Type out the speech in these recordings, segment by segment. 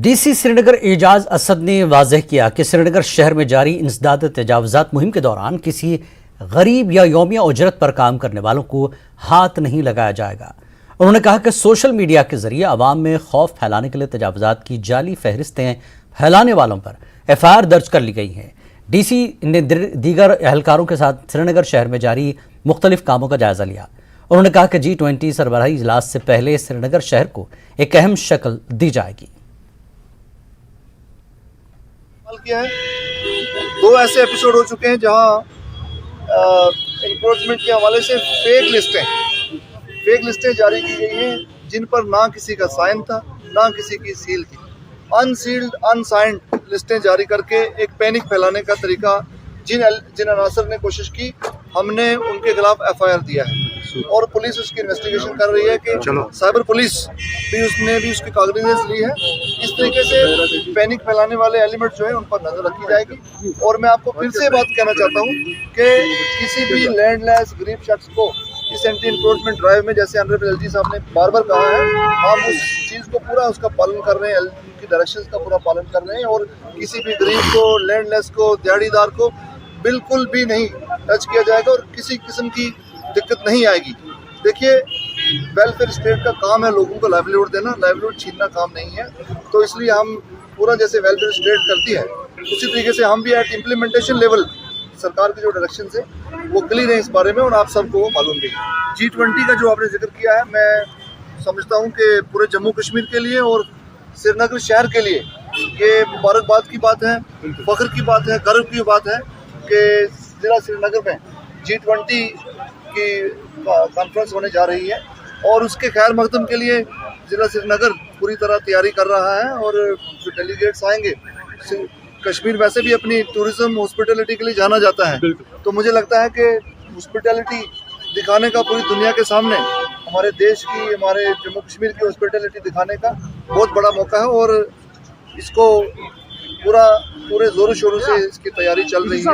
DC Srinagar Ejaz Asad ने वाज़ेह किया कि श्रीनगर शहर में जारी इंसदाद तजावुज़ात मुहिम के दौरान किसी गरीब या यौमिया उजरत पर काम करने वालों को हाथ नहीं लगाया जाएगा। उन्होंने कहा कि सोशल मीडिया के जरिए आवाम में खौफ फैलाने के लिए तजावुज़ात की जाली फहरिस्तें फैलाने वालों पर एफआईआर दर्ज कर ली गई हैं। डीसी ने दीगर एहलकारों के साथ श्रीनगर शहर में जारी मुख्तलिफ कामों का जायजा लिया। उन्होंने कहा कि G20 सरबराही इजलास से पहले श्रीनगर शहर को एक अहम शक्ल दी जाएगी। किया है, 2 ऐसे एपिसोड हो चुके हैं जहां एनक्रोचमेंट के हवाले से फेक लिस्टें जारी की गई हैं जिन पर ना किसी का साइन था ना किसी की सील थी। अनसील्ड अनसाइंड लिस्टें जारी करके एक पैनिक फैलाने का तरीका जिन अनासर ने कोशिश की, हमने उनके खिलाफ एफआईआर दिया है और पुलिस उसकी इन्वेस्टिगेशन कर रही है कि साइबर पुलिस भी उसने भी उसकी कॉग्निजेंस ली है। इस तरीके से पैनिक फैलाने वाले एलिमेंट जो है उन पर नजर रखी जाएगी। और मैं आपको फिर से बात कहना चाहता हूँ कि किसी भी लैंडलेस गरीब शख्स को इस एंटी इंक्रोचमेंट ड्राइव में, जैसे ऑनरेबल एलजी साहब ने बार बार कहा है, हम उस चीज़ को पूरा उसका पालन कर रहे हैं, उनकी डायरेक्शंस का पूरा पालन कर रहे हैं और किसी भी गरीब को, लैंडलेस को, दिहाड़ीदार को बिल्कुल भी नहीं टच किया जाएगा और किसी किस्म की दिक्कत नहीं आएगी। देखिए, वेलफेयर स्टेट का काम है लोगों को लाइवलीहुड देना, लाइवलीहुड छीनना काम नहीं है। तो इसलिए हम पूरा जैसे वेलफेयर स्टेट करती है उसी तरीके से हम भी एट इम्प्लीमेंटेशन लेवल सरकार की जो डायरेक्शन है वो क्लियर है इस बारे में और आप सबको वो मालूम भी है। G20 का जो आपने जिक्र किया है, मैं समझता हूँ कि पूरे जम्मू कश्मीर के लिए और श्रीनगर शहर के लिए ये मुबारकबाद की बात है, फख्र की बात है, गर्व की बात है कि ज़िला श्रीनगर में G20 की कॉन्फ्रेंस होने जा रही है और उसके खैर मकदम के लिए ज़िला श्रीनगर पूरी तरह तैयारी कर रहा है। और जो डेलीगेट्स आएंगे, कश्मीर वैसे भी अपनी टूरिज्म हॉस्पिटैलिटी के लिए जाना जाता है, तो मुझे लगता है कि हॉस्पिटैलिटी दिखाने का पूरी दुनिया के सामने हमारे देश की, हमारे जम्मू कश्मीर की हॉस्पिटैलिटी दिखाने का बहुत बड़ा मौका है और इसको पूरे जोरों शोरों से इसकी तैयारी चल रही है।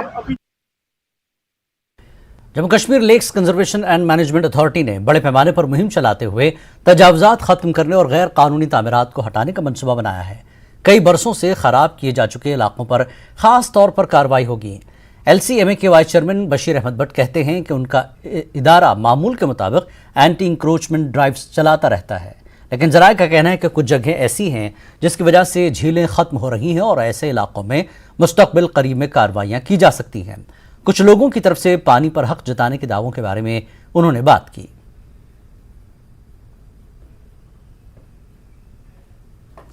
Jammu Kashmir lakes conservation and management authority ने बड़े पैमाने पर मुहिम चलाते हुए तजावुज़ात खत्म करने और गैर कानूनी तामीरात को हटाने का मंसूबा बनाया है। कई बरसों से खराब किए जा चुके इलाकों पर खास तौर पर कार्रवाई होगी। LCMA के वाइस चेयरमैन बशीर अहमद भट्ट कहते हैं कि उनका इदारा मामूल के मुताबिक एंटी इंक्रोचमेंट ड्राइव्स चलाता रहता है, लेकिन जराये का कहना है कि कुछ जगहें ऐसी हैं जिसकी वजह से झीलें खत्म हो रही हैं और ऐसे इलाकों में मुस्तकबिल करीब में कार्रवाइयाँ की जा सकती हैं। कुछ लोगों की तरफ से पानी पर हक जताने के दावों के बारे में उन्होंने बात की।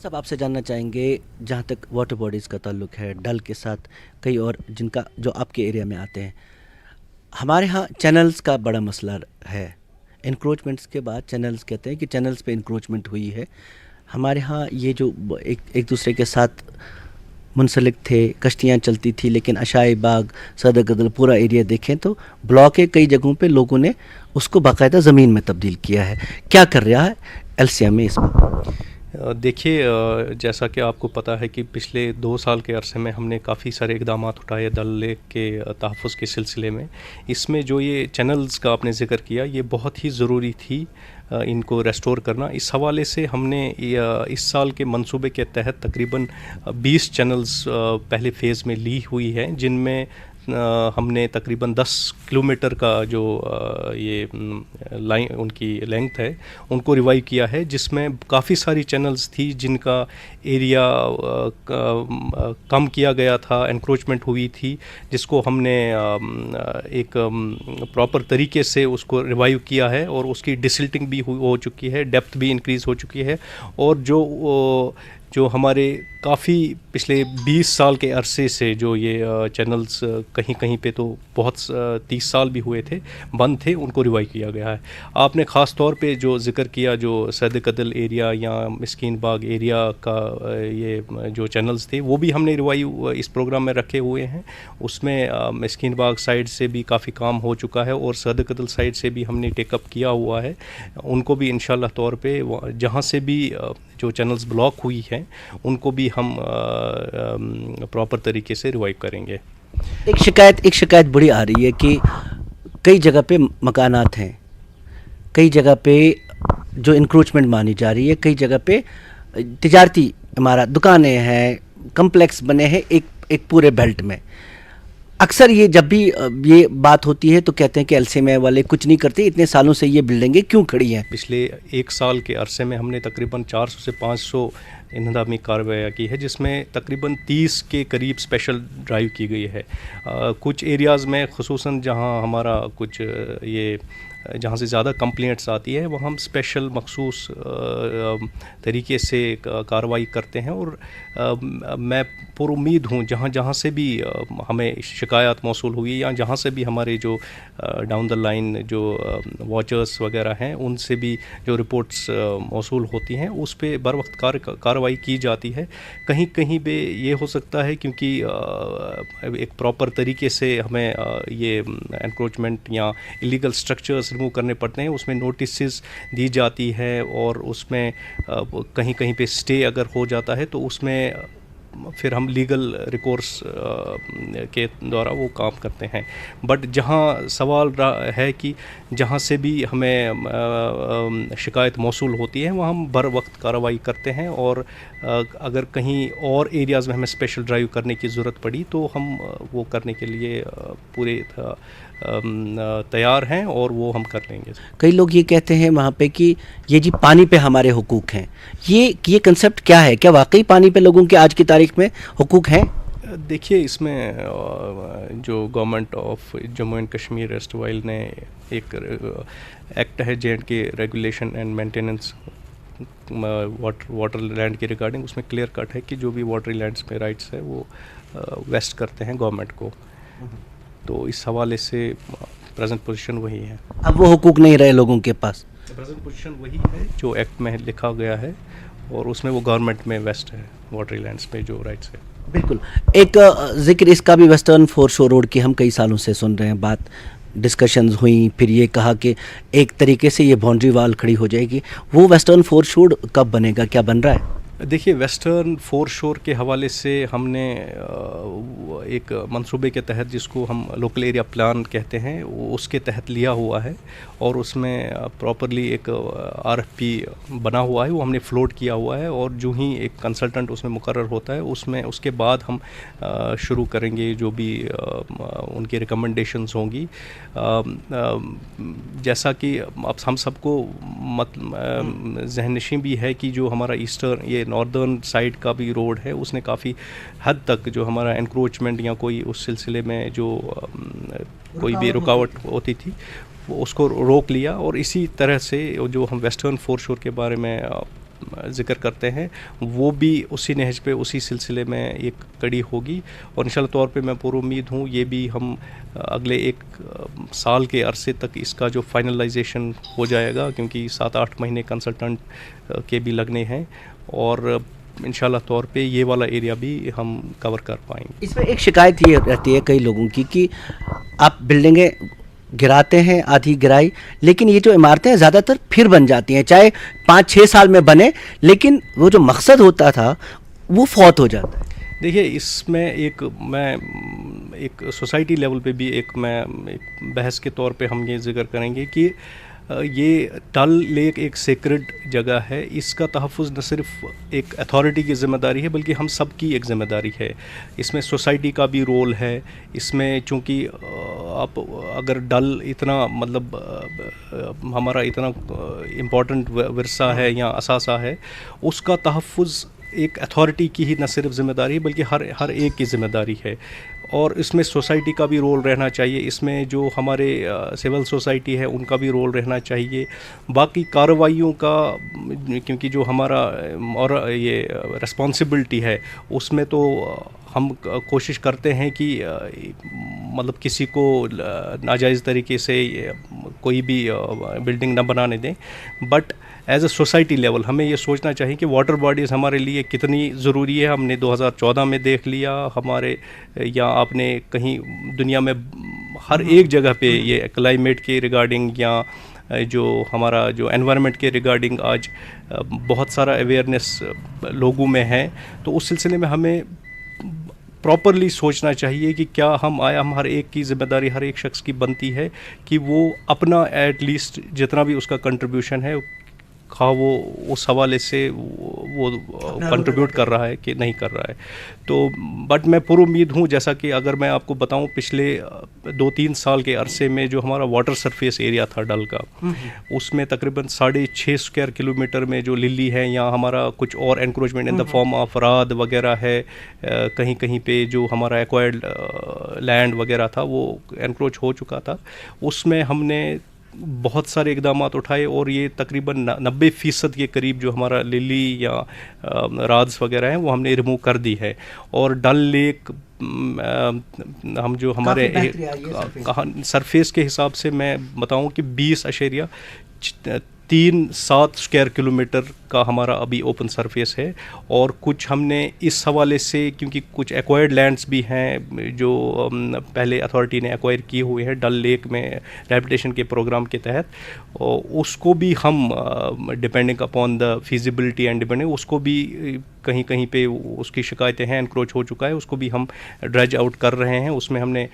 सब आपसे जानना चाहेंगे, जहाँ तक वाटर बॉडीज़ का ताल्लुक है, डल के साथ कई और जिनका जो आपके एरिया में आते हैं, हमारे यहाँ चैनल्स का बड़ा मसला है। इंक्रोचमेंट्स के बाद चैनल्स कहते हैं कि चैनल्स पे इंक्रोचमेंट हुई है। हमारे यहाँ ये जो एक दूसरे के साथ मुंसलिक थे, कश्तियाँ चलती थी, लेकिन अशाई बाग, सदर गदल पूरा एरिया देखें तो ब्लॉक है, कई जगहों पे लोगों ने उसको बाकायदा ज़मीन में तब्दील किया है। क्या कर रहा है LCMA इसमें? देखिए, जैसा कि आपको पता है कि पिछले 2 साल के अरसे में हमने काफ़ी सारे इक़दाम उठाए डल लेक के तहफ़्फ़ुज़ के सिलसिले में। इसमें जो ये चैनल्स का आपने ज़िक्र किया, ये बहुत ही ज़रूरी थी इनको रेस्टोर करना। इस हवाले से हमने इस साल के मंसूबे के तहत तकरीबन 20 चैनल्स पहले फ़ेज़ में ली हुई हैं, जिनमें हमने तकरीबन 10 किलोमीटर का जो ये लाइन उनकी लेंथ है उनको रिवाइव किया है, जिसमें काफ़ी सारी चैनल्स थी जिनका एरिया कम किया गया था, एनक्रोचमेंट हुई थी, जिसको हमने एक प्रॉपर तरीके से उसको रिवाइव किया है और उसकी डिसिल्टिंग भी हो चुकी है, डेप्थ भी इंक्रीज़ हो चुकी है। और जो हमारे काफ़ी पिछले 20 साल के अरसे से जो ये चैनल्स कहीं कहीं पे तो बहुत 30 साल भी हुए थे, बंद थे, उनको रिवाइव किया गया है। आपने ख़ास तौर पे जो ज़िक्र किया जो सैद कदल एरिया या मिस्कीन बाग एरिया का ये जो चैनल्स थे, वो भी हमने रिवाइव इस प्रोग्राम में रखे हुए हैं। उसमें मिस्कीन बाग साइड से भी काफ़ी काम हो चुका है और सैद कदल साइड से भी हमने टेकअप किया हुआ है। उनको भी इंशाल्लाह तौर पे जहाँ से भी जो चैनल्स ब्लॉक हुई हैं उनको भी हम प्रॉपर तरीके से रिवाइव करेंगे। एक शिकायत बड़ी आ रही है कि कई जगह पे मकानात हैं, कई जगह पे जो इंक्रोचमेंट मानी जा रही है, कई जगह पे तिजारती इमारत, दुकानें हैं, कम्प्लेक्स बने हैं एक पूरे बेल्ट में। अक्सर ये जब भी ये बात होती है तो कहते हैं कि एलसीएम वाले कुछ नहीं करते, इतने सालों से ये बिल्डिंगें क्यों खड़ी हैं? पिछले एक साल के अरसे में हमने तकरीबन 400 से 500 इंहदामी कार्रवाई की है, जिसमें तकरीबन 30 के करीब स्पेशल ड्राइव की गई है। कुछ एरियाज़ में खुसूसन जहां हमारा कुछ ये जहाँ से ज़्यादा कंप्लेंट्स आती है वहाँ हम स्पेशल मखसूस तरीके से कार्रवाई करते हैं। और मैं पुरुमीद हूँ जहाँ जहाँ से भी हमें शिकायत मौसूल हुई या जहाँ से भी हमारे जो डाउन द लाइन जो वॉचर्स वगैरह हैं उनसे भी जो रिपोर्ट्स मौसूल होती हैं उस पर बर वक्त कार्रवाई की जाती है। कहीं कहीं पे ये हो सकता है क्योंकि एक प्रॉपर तरीके से हमें ये एनक्रोचमेंट या इलीगल स्ट्रक्चर्स रिमूव करने पड़ते हैं, उसमें नोटिस दी जाती है और उसमें कहीं कहीं पे स्टे अगर हो जाता है तो उसमें फिर हम लीगल रिकोर्स के द्वारा वो काम करते हैं। बट जहाँ सवाल है कि जहाँ से भी हमें शिकायत मौसूल होती है वहाँ हम बर वक्त कार्रवाई करते हैं और अगर कहीं और एरियाज़ में हमें स्पेशल ड्राइव करने की ज़रूरत पड़ी तो हम वो करने के लिए पूरे तैयार हैं और वो हम कर लेंगे। कई लोग ये कहते हैं वहाँ पे कि ये जी पानी पे हमारे हुकूक हैं, ये कंसेप्ट क्या है? क्या वाकई पानी पे लोगों के आज की तारीख में हुकूक हैं? देखिए, इसमें जो government of Jammu and Kashmir erstwhile ने एक एक्ट है J&K regulation and maintenance water land के रिगार्डिंग, उसमें क्लियर कट है कि जो भी वाटरी लैंड्स में राइट्स है वो वेस्ट करते हैं गवर्नमेंट को। तो इस हवाले से प्रेजेंट पोजीशन वही है। अब वो हुकूक नहीं रहे लोगों के पास? प्रेजेंट पोजीशन वही है जो एक्ट में लिखा गया है और उसमें वो गवर्नमेंट में वेस्ट है वाटरी लैंड्स पे जो राइट्स है। बिल्कुल। एक जिक्र इसका भी वेस्टर्न फोरशोर रोड की हम कई सालों से सुन रहे हैं, बात डिस्कशंस हुई, फिर ये कहा कि एक तरीके से ये बाउंड्री वाल खड़ी हो जाएगी। वो वेस्टर्न फोरशोर कब बनेगा, क्या बन रहा है? देखिए, वेस्टर्न फोरशोर के हवाले से हमने एक मंसूबे के तहत जिसको हम लोकल एरिया प्लान कहते हैं उसके तहत लिया हुआ है और उसमें प्रॉपरली एक RFP बना हुआ है, वो हमने फ्लोट किया हुआ है और जो ही एक कंसल्टेंट उसमें मुकर्रर होता है उसमें उसके बाद हम शुरू करेंगे जो भी उनकी रिकमेंडेशंस होंगी। जैसा कि अब हम सबको ज़हननशीं भी है कि जो हमारा ईस्टर्न ये नॉर्दर्न साइड का भी रोड है उसने काफ़ी हद तक जो हमारा एनक्रोचमेंट या कोई उस सिलसिले में जो कोई भी रुकावट होती थी वो उसको रोक लिया। और इसी तरह से जो हम वेस्टर्न फोरशोर के बारे में ज़िक्र करते हैं वो भी उसी नहज पे उसी सिलसिले में एक कड़ी होगी और इंशाल्लाह तौर पे मैं पूरी उम्मीद हूँ ये भी हम अगले एक साल के अरसे तक इसका जो फाइनलाइजेशन हो जाएगा, क्योंकि 7-8 महीने कंसल्टेंट के भी लगने हैं और इंशाल्लाह तौर पे ये वाला एरिया भी हम कवर कर पाएंगे। इसमें एक शिकायत ये रहती है कई लोगों की कि आप बिल्डिंगें गिराते हैं, आधी गिराई, लेकिन ये जो इमारतें ज़्यादातर फिर बन जाती हैं, चाहे 5-6 साल में बने, लेकिन वो जो मकसद होता था वो फौत हो जाता है। देखिए, इसमें मैं एक सोसाइटी लेवल पे भी एक बहस के तौर पे हम ये जिक्र करेंगे कि ये डल लेक एक सेक्रेड जगह है, इसका तहफ़्फ़ुज़ न सिर्फ एक अथॉरिटी की ज़िम्मेदारी है बल्कि हम सब की एक ज़िम्मेदारी है। इसमें सोसाइटी का भी रोल है। इसमें चूँकि आप अगर डल इतना मतलब हमारा इतना इम्पॉर्टेंट विरसा है या असासा है, उसका तहफ़्फ़ुज़ एक अथॉरिटी की ही न सिर्फ ज़िम्मेदारी है बल्कि हर एक की ज़िम्मेदारी है और इसमें सोसाइटी का भी रोल रहना चाहिए। इसमें जो हमारे सिविल सोसाइटी है उनका भी रोल रहना चाहिए। बाकी कार्रवाइयों का, क्योंकि जो हमारा और ये रिस्पॉन्सिबिलिटी है उसमें तो हम कोशिश करते हैं कि मतलब किसी को नाजायज़ तरीके से कोई भी बिल्डिंग ना बनाने दें, but as a society level हमें ये सोचना चाहिए कि वाटर बॉडीज़ हमारे लिए कितनी ज़रूरी है। हमने 2014 में देख लिया हमारे, या आपने कहीं दुनिया में हर एक जगह पे ये क्लाइमेट के रिगार्डिंग या जो हमारा जो एनवायरनमेंट के रिगार्डिंग आज बहुत सारा अवेयरनेस लोगों में है। तो उस सिलसिले में हमें प्रॉपरली सोचना चाहिए कि क्या हम हर एक की ज़िम्मेदारी हर एक शख्स की बनती है कि वो अपना एट लीस्ट जितना भी उसका कंट्रीब्यूशन है खा वो उस हवाले से वो कंट्रीब्यूट कर रहा है कि नहीं कर रहा है। तो बट मैं पुरुम्मीद हूँ, जैसा कि अगर मैं आपको बताऊँ पिछले 2-3 साल के अरसे में जो हमारा वाटर सरफेस एरिया था डल का, उसमें तकरीबन 6.5 स्क्वायर किलोमीटर में जो लिली है या हमारा कुछ और encroachment in the form of राद वगैरह है, कहीं कहीं पे जो हमारा एक्वायर्ड लैंड वगैरह था वो एनक्रोच हो चुका था। उसमें हमने बहुत सारे इकदाम उठाए और ये तकरीबन 90% के करीब जो हमारा लिली या राड्स वगैरह हैं वो हमने रिमूव कर दी है। और डल लेक हम जो हमारे सरफेस के हिसाब से मैं बताऊं कि 20.37 स्क्वायर किलोमीटर का हमारा अभी ओपन सरफेस है। और कुछ हमने इस हवाले से, क्योंकि कुछ एक्वायर्ड लैंड्स भी हैं जो पहले अथॉरिटी ने एक्वायर किए हुए हैं डल लेक में रिहैबिलिटेशन के प्रोग्राम के तहत, उसको भी हम depending upon the feasibility and depending उसको भी कहीं कहीं पे उसकी शिकायतें हैं, एनक्रोच हो चुका है, उसको भी हम ड्रेज आउट कर रहे हैं। उसमें हमने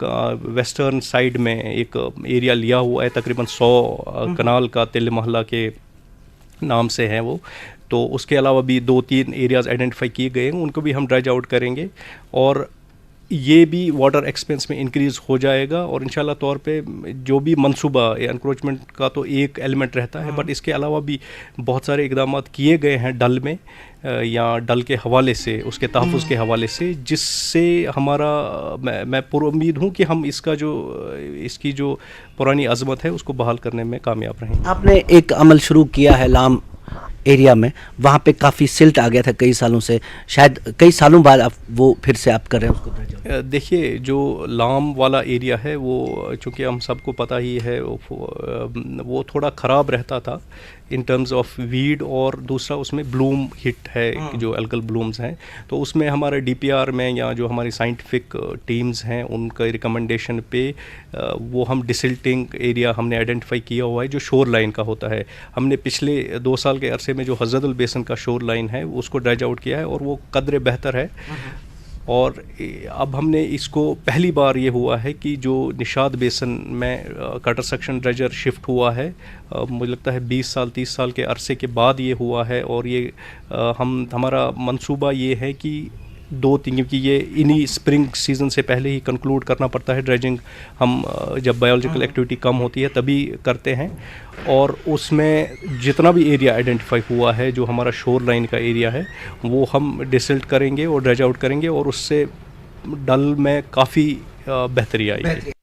वेस्टर्न साइड में एक एरिया लिया हुआ है तकरीबन 100 कनाल का, तिल महल्ला के नाम से है वो। तो उसके अलावा भी 2-3 एरियाज़ आइडेंटिफाई किए गए हैं, उनको भी हम ड्रेज आउट करेंगे और ये भी वाटर एक्सपेंस में इंक्रीज़ हो जाएगा। और इंशाल्लाह तौर पे जो भी मंसूबा एनक्रोचमेंट का तो एक एलिमेंट रहता है, बट इसके अलावा भी बहुत सारे इकदाम किए गए हैं डल में या डल के हवाले से, उसके तहफ़्फ़ुज़ के हवाले से, जिससे हमारा मैं पुरुम्मीद हूँ कि हम इसकी जो पुरानी अज़मत है उसको बहाल करने में कामयाब रहेंगे। आपने एक अमल शुरू किया है लाम एरिया में, वहाँ पे काफ़ी सिल्ट आ गया था कई सालों से, शायद कई सालों बाद आप वो फिर से आप कर रहे हैं उसको? देखिए, जो लाम वाला एरिया है वो चूँकि हम सबको पता ही है वो थोड़ा ख़राब रहता था इन टर्म्स ऑफ वीड, और दूसरा उसमें ब्लूम हिट है, जो एल्गल ब्लूम्स हैं। तो उसमें हमारे DPR में या जो हमारी साइंटिफिक टीम्स हैं उनका रिकमेंडेशन पे वो हम डिसिल्टिंग एरिया हमने आइडेंटिफाई किया हुआ है जो शोर लाइन का होता है। हमने पिछले 2 साल के अरसे में जो हज़रतुल बेसन का शोर लाइन है उसको ड्रेज आउट किया है और वो कदरे बेहतर है। और अब हमने इसको पहली बार ये हुआ है कि जो निशाद बेसन में कटर सेक्शन ड्रेजर शिफ्ट हुआ है, मुझे लगता है 20 साल 30 साल के अरसे के बाद ये हुआ है। और ये हमारा मंसूबा ये है कि 2-3, क्योंकि ये इन्हीं स्प्रिंग सीज़न से पहले ही कंक्लूड करना पड़ता है ड्रेजिंग, हम जब बायोलॉजिकल एक्टिविटी कम होती है तभी करते हैं। और उसमें जितना भी एरिया आइडेंटिफाई हुआ है जो हमारा शोर लाइन का एरिया है वो हम डिसिल्ट करेंगे और ड्रेज आउट करेंगे और उससे डल में काफ़ी बेहतरी आई है।